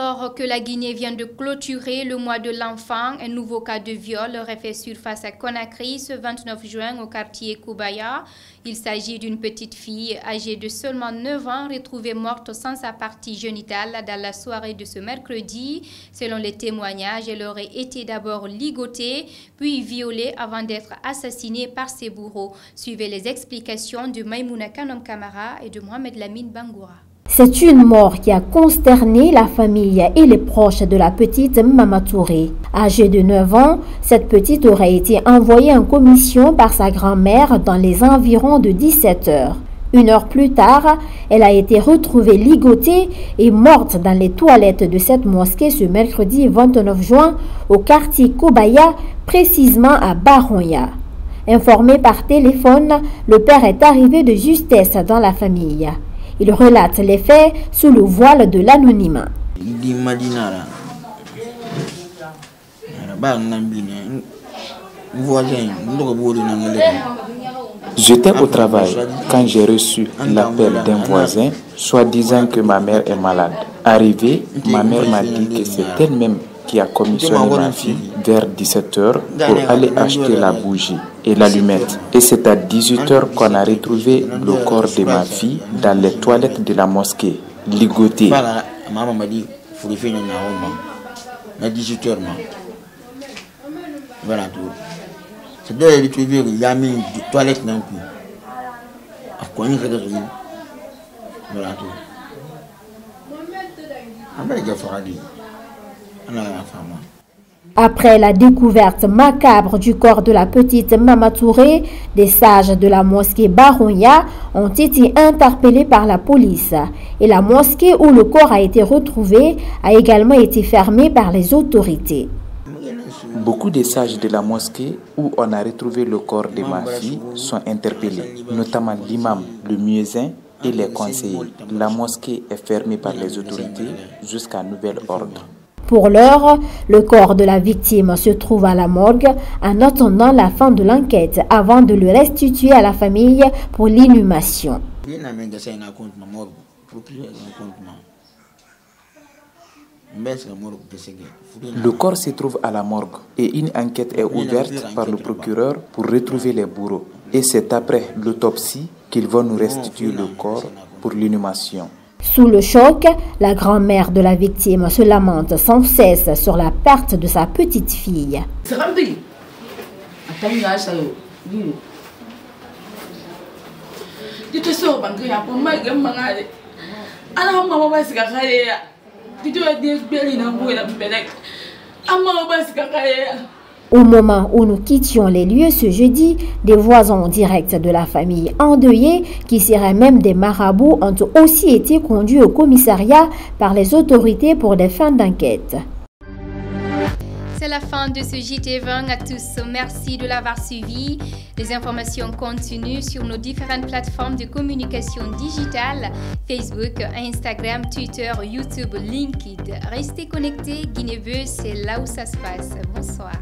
Alors que la Guinée vient de clôturer le mois de l'enfant, un nouveau cas de viol aurait fait surface à Conakry ce 29 juin au quartier Koubaya. Il s'agit d'une petite fille âgée de seulement 9 ans retrouvée morte sans sa partie génitale dans la soirée de ce mercredi. Selon les témoignages, elle aurait été d'abord ligotée, puis violée avant d'être assassinée par ses bourreaux. Suivez les explications de Maïmouna Kanom Kamara et de Mohamed Lamine Bangoura. C'est une mort qui a consterné la famille et les proches de la petite Mama Touré. Âgée de 9 ans, cette petite aurait été envoyée en commission par sa grand-mère dans les environs de 17 heures. Une heure plus tard, elle a été retrouvée ligotée et morte dans les toilettes de cette mosquée ce mercredi 29 juin au quartier Koubaya, précisément à Baronia. Informé par téléphone, le père est arrivé de justesse dans la famille. Il relate les faits sous le voile de l'anonymat. J'étais au travail quand j'ai reçu l'appel d'un voisin, soi-disant que ma mère est malade. Arrivée, ma mère m'a dit que c'est elle-même qui a commissionné ma fille vers 17h pour aller acheter la bougie et l'allumette. Et c'est à 18h qu'on a retrouvé le corps de ma fille dans les toilettes de la mosquée, ligotée. Maman m'a dit, il faut le faire à 18h. Voilà tout. C'est de retrouver il y a mis des toilettes dans le cou. Voilà tout. Après la découverte macabre du corps de la petite Mama Touré, des sages de la mosquée Baronia ont été interpellés par la police. Et la mosquée où le corps a été retrouvé a également été fermée par les autorités. Beaucoup de sages de la mosquée où on a retrouvé le corps de ma fille sont interpellés, notamment l'imam, le muezzin et les conseillers. La mosquée est fermée par les autorités jusqu'à nouvel ordre. Pour l'heure, le corps de la victime se trouve à la morgue en attendant la fin de l'enquête avant de le restituer à la famille pour l'inhumation. Le corps se trouve à la morgue et une enquête est ouverte par le procureur pour retrouver les bourreaux. Et c'est après l'autopsie qu'ils vont nous restituer le corps pour l'inhumation. Sous le choc, la grand-mère de la victime se lamente sans cesse sur la perte de sa petite fille. Au moment où nous quittions les lieux ce jeudi, des voisins directs de la famille endeuillée, qui seraient même des marabouts, ont aussi été conduits au commissariat par les autorités pour des fins d'enquête. C'est la fin de ce JT20 à tous. Merci de l'avoir suivi. Les informations continuent sur nos différentes plateformes de communication digitale, Facebook, Instagram, Twitter, YouTube, LinkedIn. Restez connectés, Guinée Buzz, c'est là où ça se passe. Bonsoir.